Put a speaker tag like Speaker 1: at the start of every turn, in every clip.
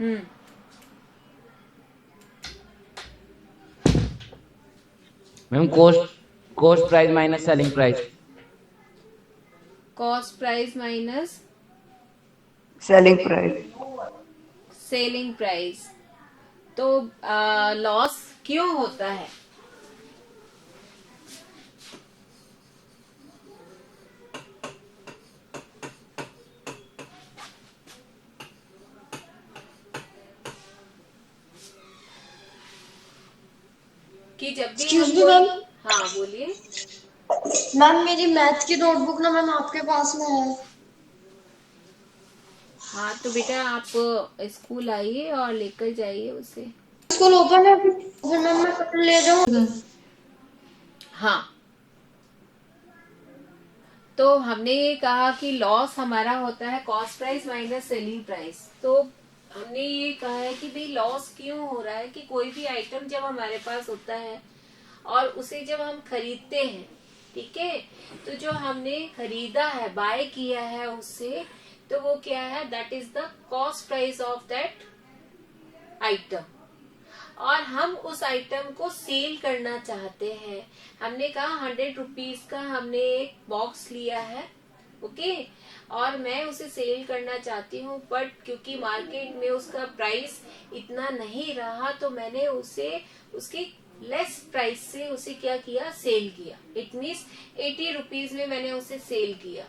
Speaker 1: हम्म
Speaker 2: ma'am cost cost price minus selling price.
Speaker 1: Cost price minus
Speaker 3: selling price.
Speaker 1: Selling price. तो loss क्यों होता है? कि जब भी
Speaker 4: एक्सक्यूज
Speaker 1: हम
Speaker 4: मी
Speaker 1: कोई,
Speaker 4: मैम।
Speaker 1: हाँ बोलिए।
Speaker 4: मैम मेरी मैथ की नोटबुक ना मैम आपके पास में है।
Speaker 1: हाँ तो बेटा आप स्कूल आइए और लेकर जाइए उसे।
Speaker 4: स्कूल ओपन है फिर मैम मैं कल ले जाऊँ।
Speaker 1: हाँ तो हमने ये कहा कि लॉस हमारा होता है cost price minus selling price. तो हमने ये कहा है कि भाई लॉस क्यों हो रहा है कि कोई भी आइटम जब हमारे पास होता है और उसे जब हम खरीदते हैं, ठीक है, तो जो हमने खरीदा है, बाय किया है उससे, तो वो क्या है, that is the cost price of that item. और हम उस आइटम को सेल करना चाहते हैं। हमने कहा 100 रुपीज का हमने एक बॉक्स लिया है, ओके, और मैं उसे सेल करना चाहती हूँ, बट क्योंकि मार्केट में उसका प्राइस इतना नहीं रहा तो मैंने उसे उसकी लेस प्राइस से उसे क्या किया, सेल किया। इट मीन्स 80 रुपीज में मैंने उसे सेल किया।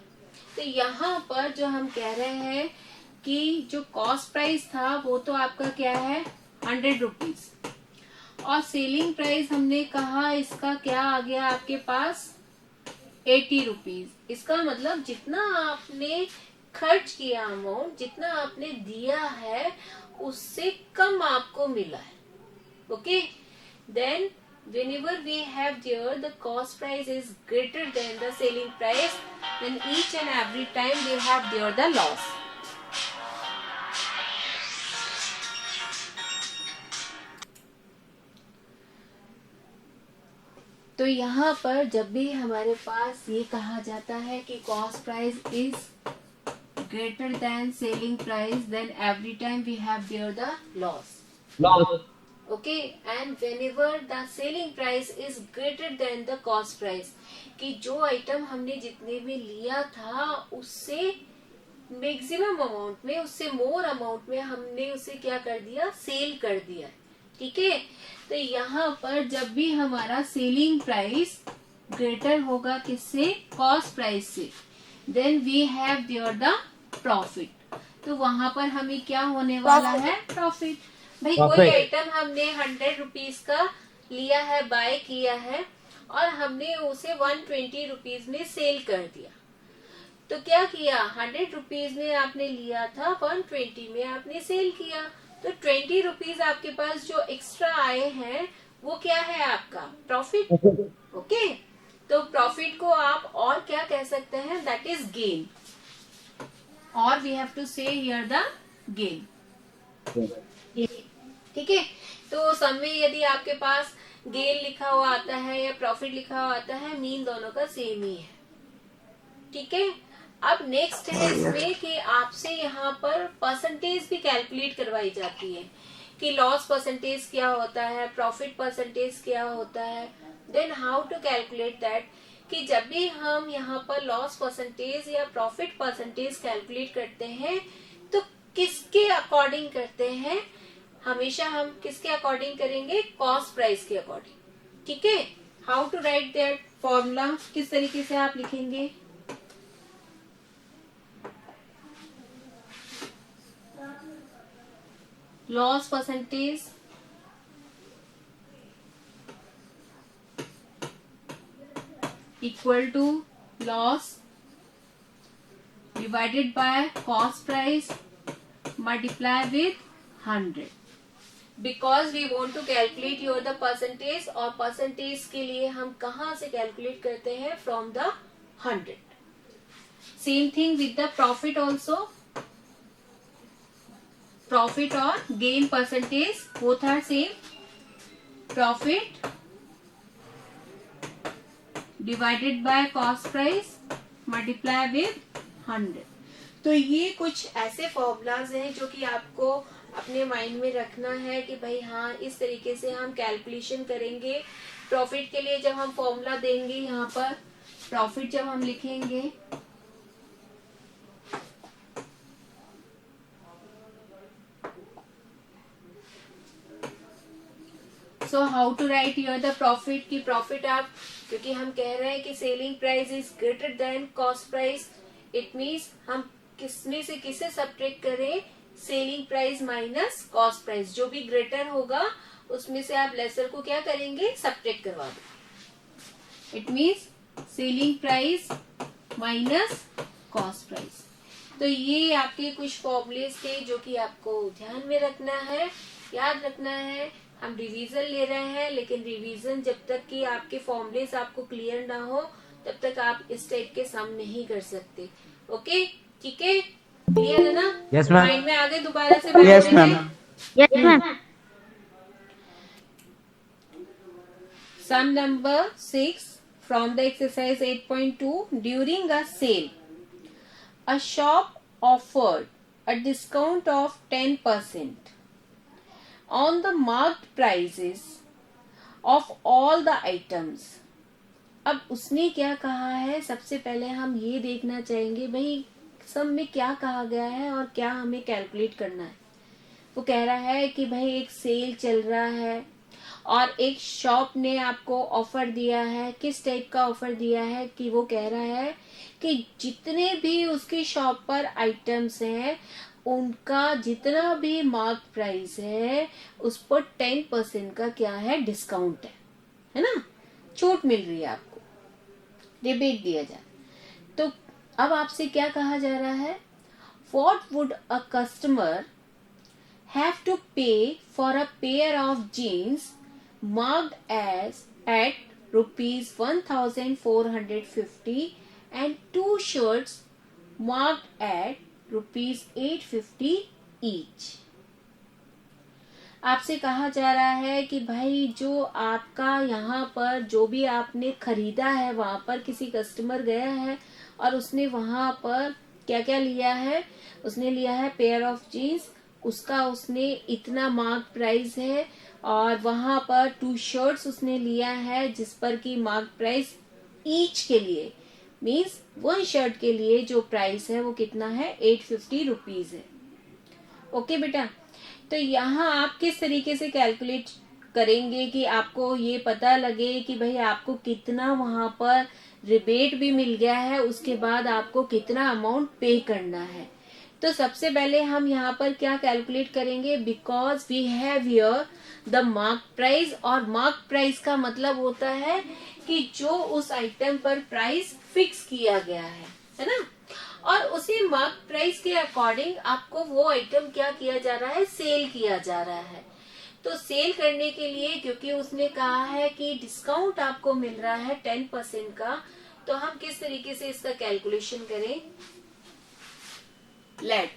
Speaker 1: तो यहाँ पर जो हम कह रहे हैं कि जो कॉस्ट प्राइस था वो तो आपका क्या है, 100 रुपीज, और सेलिंग प्राइस हमने कहा इसका क्या आ गया आपके पास, 80 रुपीज। इसका मतलब जितना आपने खर्च किया अमाउंट, जितना आपने दिया है उससे कम आपको मिला है, okay. Then whenever we have there the cost price is greater than the selling price, then each and every time we have there the loss. तो यहाँ पर जब भी हमारे पास ये कहा जाता है कि cost price is greater than selling price, then every time we have there the loss,
Speaker 2: loss.
Speaker 1: Okay. And whenever the selling price is greater than the cost price, कि जो आइटम हमने जितने में लिया था उससे मैक्सिमम अमाउंट में, उससे मोर अमाउंट में हमने उसे क्या कर दिया, सेल कर दिया, ठीक है। तो यहाँ पर जब भी हमारा सेलिंग प्राइस ग्रेटर होगा किससे, कॉस्ट प्राइस से, then we have there the profit. तो वहां पर हमें क्या होने वाला है, प्रॉफिट। भाई कोई आइटम हमने 100 रुपीज का लिया है, बाय किया है, और हमने उसे 120 रुपीज में सेल कर दिया। तो क्या किया, 100 रुपीज में आपने लिया था, 120 में आपने सेल किया, तो 20 रुपीज आपके पास जो एक्स्ट्रा आए हैं वो क्या है, आपका प्रॉफिट, ओके। तो प्रॉफिट को आप और क्या कह सकते हैं, दैट इज गेन, और वी हैव टू से हियर द गेन, ठीक है। तो सम में यदि आपके पास गेन लिखा हुआ आता है या प्रॉफिट लिखा हुआ आता है, मीन दोनों का सेम ही है, ठीक है। अब नेक्स्ट है इसमें कि आपसे यहाँ पर परसेंटेज भी कैलकुलेट करवाई जाती है कि लॉस परसेंटेज क्या होता है, प्रॉफिट परसेंटेज क्या होता है, then how to calculate that, कि जब भी हम यहाँ पर लॉस परसेंटेज या प्रॉफिट परसेंटेज कैलकुलेट करते हैं तो किसके अकॉर्डिंग करते हैं, हमेशा हम किसके अकॉर्डिंग करेंगे, कॉस्ट प्राइस के अकॉर्डिंग, ठीक है। How to write that formula, किस तरीके से आप लिखेंगे, loss percentage equal to loss divided by cost price multiply with 100, because we want to calculate your the percentage, और परसेंटेज के लिए हम कहाँ से कैलकुलेट करते हैं, from the 100। Same thing with the profit also, profit और gain percentage both are same, profit divided by cost price multiply with 100। तो ये कुछ ऐसे फॉर्मूलाज हैं जो कि आपको अपने माइंड में रखना है कि भाई हाँ, इस तरीके से हम कैलकुलेशन करेंगे प्रॉफिट के लिए। जब हम फॉर्मूला देंगे यहाँ पर प्रॉफिट जब हम लिखेंगे so how to write your the profit की प्रॉफिट आप, क्योंकि हम कह रहे हैं कि selling price is greater than cost price, it means हम किसमें से किसे सब्ट्रैक्ट करें, selling price minus cost price. जो भी ग्रेटर होगा उसमें से आप लेसर को क्या करेंगे, सब्ट्रैक्ट करवा दो। It means selling price minus cost price. तो ये आपके कुछ फॉर्मूलेस थे जो कि आपको ध्यान में रखना है, याद रखना है। हम रिवीजन ले रहे हैं, लेकिन रिवीजन जब तक कि आपके फॉर्मूलेस आपको क्लियर ना हो तब तक आप इस टाइप के सम नहीं कर सकते। ओके, ठीक है, क्लियर है ना?
Speaker 2: Yes, ma'am.
Speaker 1: माइंड में आगे दोबारा से
Speaker 3: Yes,
Speaker 1: बैठने
Speaker 3: ma'am.
Speaker 1: में।
Speaker 5: Yes, ma'am.
Speaker 1: Sum number 6 from the exercise 8.2. During a sale, a shop offered a discount of 10% on the marked prices of all the items. अब उसने क्या कहा है, सबसे पहले हम ये देखना चाहेंगे भाई सब में क्या कहा गया है और क्या हमें कैलकुलेट करना है। वो कह रहा है कि भाई एक सेल चल रहा है और एक शॉप ने आपको ऑफर दिया है। किस टाइप का ऑफर दिया है कि वो कह रहा है कि जितने भी उसकी शॉप पर आइटम्स हैं उनका जितना भी मार्क प्राइस है उस पर 10% का क्या है, डिस्काउंट है ना, छूट मिल रही है, आपको रिबेट दिया जा रहा। तो अब आपसे क्या कहा जा रहा है, what would a customer have to pay for a pair of jeans marked as at rupees 1450 and two shirts marked at rupees 850 each. आपसे कहा जा रहा है कि भाई जो आपका यहाँ पर जो भी आपने खरीदा है वहां पर किसी कस्टमर गया है और उसने वहां पर क्या क्या लिया है, उसने लिया है पेयर ऑफ जीन्स, उसका उसने इतना मार्क प्राइस है, और वहां पर 2 शर्ट्स उसने लिया है जिस पर की मार्क प्राइस ईच के लिए मीन्स 1 शर्ट के लिए जो प्राइस है वो कितना है, 850 रुपीज है। ओके बेटा, तो यहाँ आप किस तरीके से कैलकुलेट करेंगे कि आपको ये पता लगे कि भाई आपको कितना वहां पर रिबेट भी मिल गया है, उसके बाद आपको कितना अमाउंट पे करना है। तो सबसे पहले हम यहाँ पर क्या कैलकुलेट करेंगे, because we have here the mark price, और मार्क प्राइस का मतलब होता है कि जो उस आइटम पर प्राइस फिक्स किया गया है ना, और उसी मार्क प्राइस के अकॉर्डिंग आपको वो आइटम क्या किया जा रहा है, सेल किया जा रहा है। तो सेल करने के लिए क्योंकि उसने कहा है कि डिस्काउंट आपको मिल रहा है 10% का, तो हम किस तरीके से इसका कैलकुलेशन करें, let,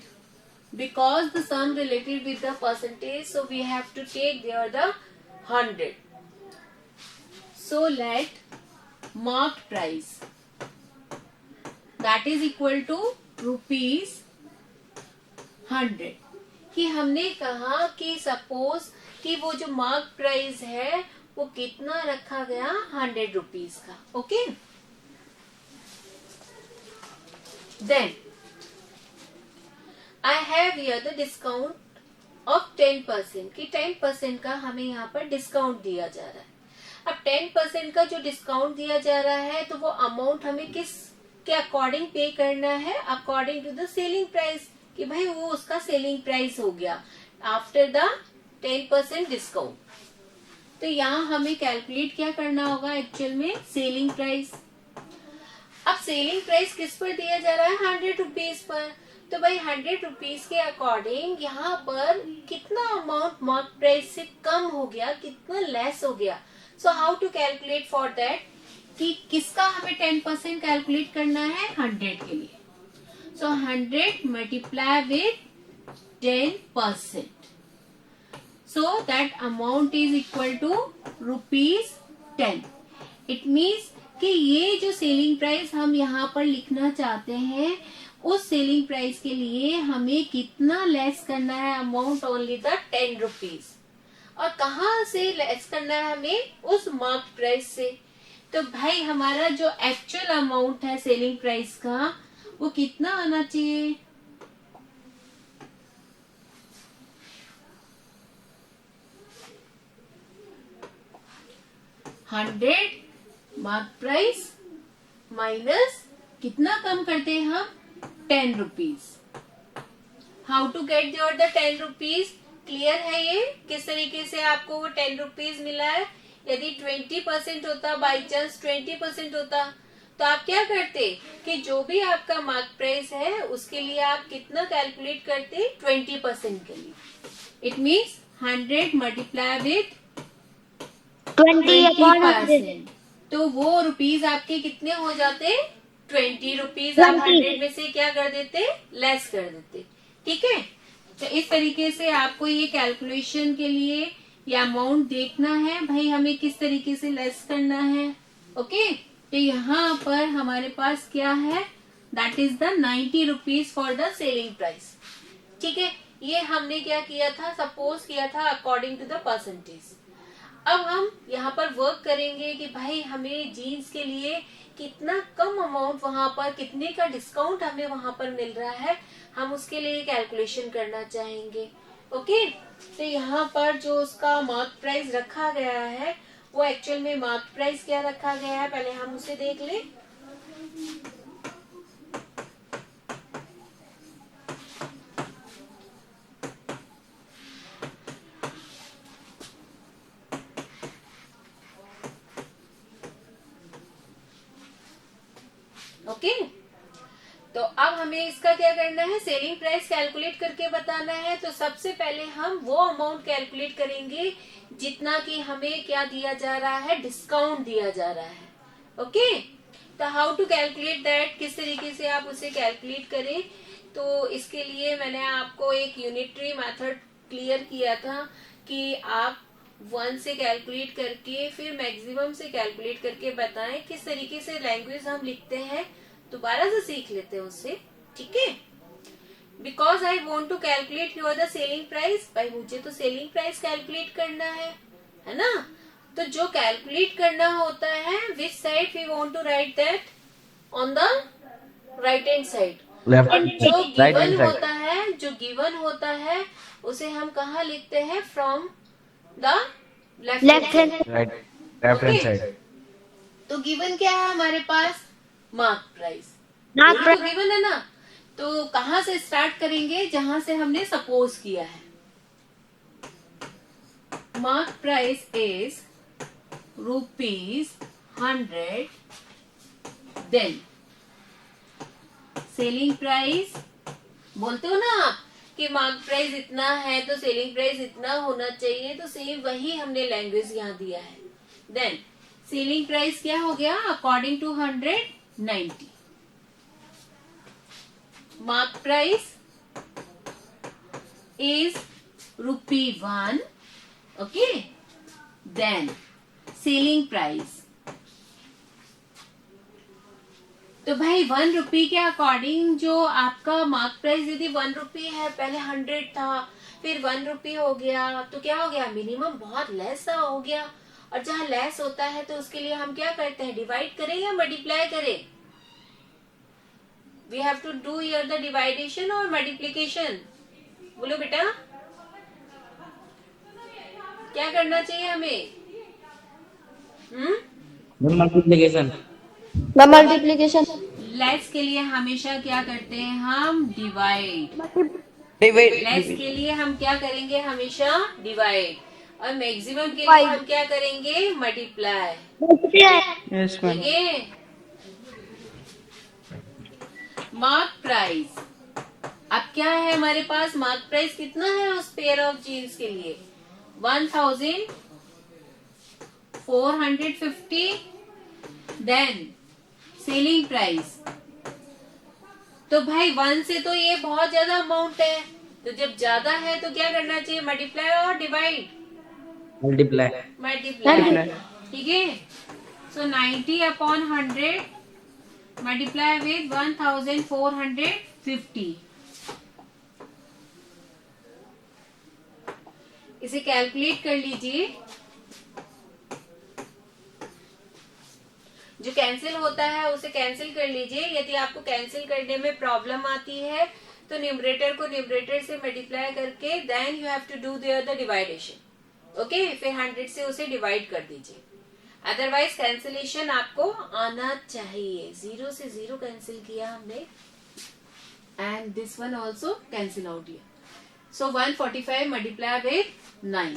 Speaker 1: because the sum related with the percentage, so we have to take there the 100. So let marked price that is equal to rupees 100। कि हमने कहा कि सपोज कि वो जो मार्क प्राइस है वो कितना रखा गया, 100 रुपीज का। Okay, then I have here the discount of 10%, कि 10% का हमें यहाँ पर डिस्काउंट दिया जा रहा है। अब 10% का जो डिस्काउंट दिया जा रहा है तो वो अमाउंट हमें किस के अकॉर्डिंग पे करना है, according to the selling price, कि भाई वो उसका सेलिंग प्राइस हो गया आफ्टर द 10% डिस्काउंट। तो यहाँ हमें कैलकुलेट क्या करना होगा, एक्चुअल में सेलिंग प्राइस। अब सेलिंग प्राइस किस पर दिया जा रहा है, 100 रुपीज पर। तो भाई 100 रुपीज के अकॉर्डिंग यहाँ पर कितना अमाउंट मार्क प्राइस से कम हो गया, कितना लेस हो गया। So how to calculate for that, कि किसका हमें 10% कैलकुलेट करना है, 100 के लिए। So 100 multiply with 10%, so that amount is equal to ₹10। It means कि ये जो सेलिंग प्राइस हम यहाँ पर लिखना चाहते हैं उस सेलिंग प्राइस के लिए हमें कितना लेस करना है अमाउंट, ओनली द 10 रुपीज। और कहाँ से लेस करना है हमें, उस मार्क प्राइस से। तो भाई हमारा जो एक्चुअल अमाउंट है सेलिंग प्राइस का वो कितना आना चाहिए, 100 मार्क प्राइस माइनस कितना कम करते हैं हम, 10 rupees. How to get your the 10 rupees, clear है ये किस तरीके से आपको वो 10 रुपीज मिला है। यदि 20% होता, बाई चांस 20% होता, तो आप क्या करते कि जो भी आपका मार्क प्राइस है उसके लिए आप कितना कैलकुलेट करते, 20% के लिए। इट मीन्स 100 मल्टीप्लाई विथ 20%, तो वो रुपीज आपके कितने हो जाते, 20 रुपीज आप 100 में से क्या कर देते, लेस कर देते। ठीक है, तो इस तरीके से आपको ये कैलकुलेशन के लिए ये अमाउंट देखना है भाई हमें किस तरीके से लेस करना है। ओके, तो यहाँ पर हमारे पास क्या है, that is the 90 rupees for the selling price. ठीक है, ये हमने क्या किया था, सपोज किया था अकॉर्डिंग टू द परसेंटेज। अब हम यहाँ पर वर्क करेंगे कि भाई हमें जीन्स के लिए कितना कम अमाउंट, वहां पर कितने का डिस्काउंट हमें वहां पर मिल रहा है, हम उसके लिए कैलकुलेशन करना चाहेंगे। ओके, तो यहाँ पर जो उसका मार्क प्राइस रखा गया है वो एक्चुअल में मार्क प्राइस क्या रखा गया है, पहले हम उसे देख लें। ओके, तो अब हमें इसका क्या करना है, सेलिंग प्राइस कैलकुलेट करके बताना है। तो सबसे पहले हम वो अमाउंट कैलकुलेट करेंगे जितना कि हमें क्या दिया जा रहा है, डिस्काउंट दिया जा रहा है। ओके, तो हाउ टू कैलकुलेट दैट, किस तरीके से आप उसे कैलकुलेट करें, तो इसके लिए मैंने आपको एक यूनिटरी मेथड क्लियर किया था कि आप 1 से कैलकुलेट करके फिर मैक्सिमम से कैलकुलेट करके बताएं किस तरीके से लैंग्वेज हम लिखते हैं, दोबारा से सीख लेते हैं उससे। ठीक है, because I want to calculate your the selling price, भाई मुझे तो सेलिंग प्राइस कैलकुलेट करना है ना। तो जो कैलकुलेट करना होता है, which side we want to write that, on the right hand side. जो गिवन होता है, जो गिवन होता है उसे हम कहाँ लिखते हैं, from the left hand side. तो गिवन क्या है हमारे पास, मार्क प्राइस तो गिवन है ना। तो कहाँ से स्टार्ट करेंगे, जहां से हमने सपोज किया है। Mark price is ₹100, then selling price, बोलते हो ना आप कि मार्क प्राइस इतना है तो सेलिंग प्राइस इतना होना चाहिए, तो सेम वही हमने लैंग्वेज यहाँ दिया है। देन सेलिंग प्राइस क्या हो गया, according to 100, 90। Mark price is ₹1, okay. Then selling price, तो भाई 1 रुपी के अकॉर्डिंग जो आपका मार्क प्राइस यदि 1 रुपी है, पहले 100 था, फिर 1 रुपी हो गया, तो क्या हो गया, मिनिमम बहुत लेस हो गया। और जहां लेस होता है तो उसके लिए हम क्या करते हैं, डिवाइड करें या मल्टीप्लाई करें। We have to do here the division और मल्टीप्लीकेशन। बोलो बेटा, क्या करना चाहिए हमें,
Speaker 2: मल्टीप्लिकेशन।
Speaker 1: लेस के लिए हमेशा क्या करते हैं हम, डिवाइड। लेस के लिए हम क्या करेंगे, हमेशा डिवाइड। और मैक्सिमम के लिए हम क्या करेंगे, मल्टीप्लाई। ठीक है, मार्क प्राइस, अब क्या है हमारे पास, मार्क प्राइस कितना है उस पेयर ऑफ जीन्स के लिए, 1450। देन सेलिंग प्राइस, तो भाई 1 से तो ये बहुत ज्यादा अमाउंट है, तो जब ज्यादा है तो क्या करना चाहिए, मल्टीप्लाई और डिवाइड, मल्टीप्लाई। ठीक है, सो 90/100 मल्टीप्लाई विद 1450। 50। इसे कैलकुलेट कर लीजिए। जो कैंसिल होता है उसे कैंसिल कर लीजिए। यदि आपको कैंसिल करने में प्रॉब्लम आती है तो न्यूमरेटर को न्यूमरेटर से मल्टीप्लाई करके then you have to do there the division. Okay, फिर 100 से उसे डिवाइड कर दीजिए। अदरवाइज कैंसिलेशन आपको आना चाहिए। 0 से 0 कैंसिल किया हमने and this one also cancel out here. So 145 multiply with 9.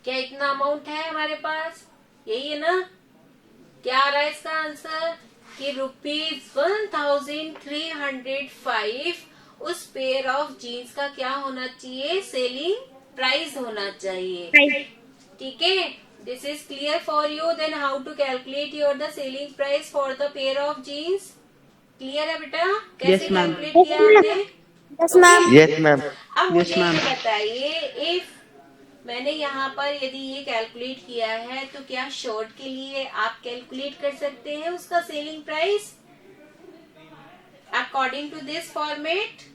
Speaker 1: क्या इतना अमाउंट है हमारे पास? यही है ना? क्या आ रहा है इसका आंसर कि ₹1305 उस पेयर ऑफ जीन्स का क्या होना चाहिए? सेलिंग प्राइस होना चाहिए। ठीक है, this is clear for you. Then how to calculate your the selling price for the pair of jeans? Clear है बेटा? कैसे कैलकुलेट किया हमने?
Speaker 4: Yes ma'am.
Speaker 5: Yes ma'am.
Speaker 1: अब मुझे ये बताइए, इफ मैंने यहाँ पर यदि ये कैलकुलेट किया है तो क्या शर्ट के लिए आप कैलकुलेट कर सकते हैं उसका selling price according to this format?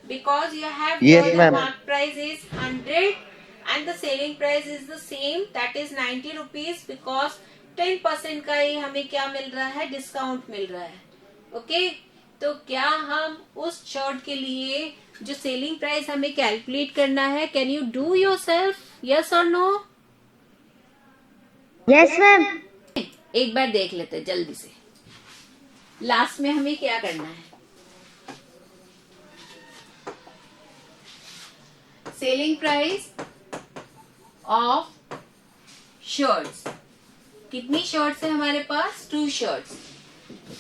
Speaker 1: Because you have
Speaker 5: Yes,
Speaker 1: the
Speaker 5: ma'am.
Speaker 1: mark price is 100 and the selling price is the same, that is 90 rupees, because 10% का ही हमें क्या मिल रहा है? डिस्काउंट मिल रहा है। ओके, तो क्या हम उस शर्ट के लिए जो सेलिंग प्राइस हमें कैलकुलेट करना है, can you do your self? Yes और नो?
Speaker 4: Yes ma'am.
Speaker 1: एक बार देख लेते हैं जल्दी से। लास्ट में हमें क्या करना है? Selling price of shirts. कितनी शर्ट्स है हमारे पास? 2 शर्ट्स।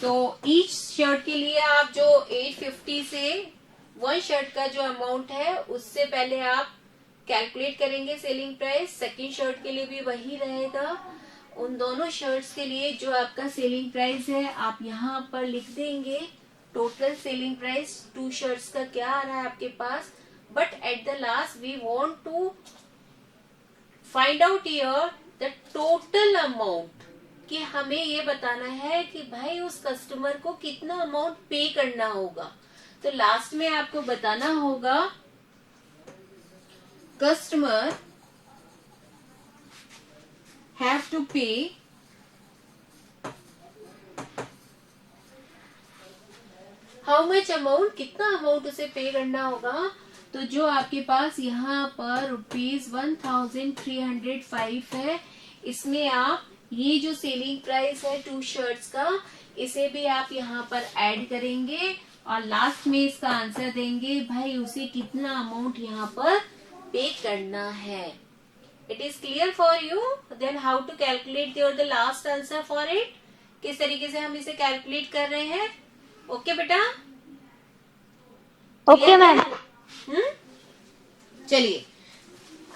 Speaker 1: तो ईच शर्ट के लिए आप जो 850 से 1 शर्ट का जो अमाउंट है उससे पहले आप कैलकुलेट करेंगे सेलिंग प्राइस। सेकंड शर्ट के लिए भी वही रहेगा। उन दोनों शर्ट्स के लिए जो आपका सेलिंग प्राइस है आप यहाँ पर लिख देंगे। टोटल सेलिंग प्राइस 2 शर्ट्स का क्या आ रहा है आपके पास? But at the last we want to find out here the total amount, कि हमें ये बताना है कि भाई उस कस्टमर को कितना अमाउंट पे करना होगा। तो लास्ट में आपको बताना होगा कस्टमर हैव टू पे हाउ मच अमाउंट, कितना अमाउंट उसे पे करना होगा। तो जो आपके पास यहाँ पर ₹1305 है, इसमें आप ये जो सेलिंग प्राइस है 2 शर्ट्स का, इसे भी आप यहाँ पर ऐड करेंगे और लास्ट में इसका आंसर देंगे भाई उसे कितना अमाउंट यहाँ पर पे करना है। It is clear for you? Then how to calculate your the last answer for it? किस तरीके से हम इसे कैलकुलेट कर रहे हैं? ओके बेटा?
Speaker 4: Okay ma'am.
Speaker 1: चलिए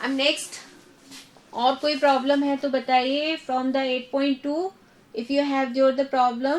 Speaker 1: अब नेक्स्ट और कोई प्रॉब्लम है तो बताइए। From the 8.2 if you have your the problem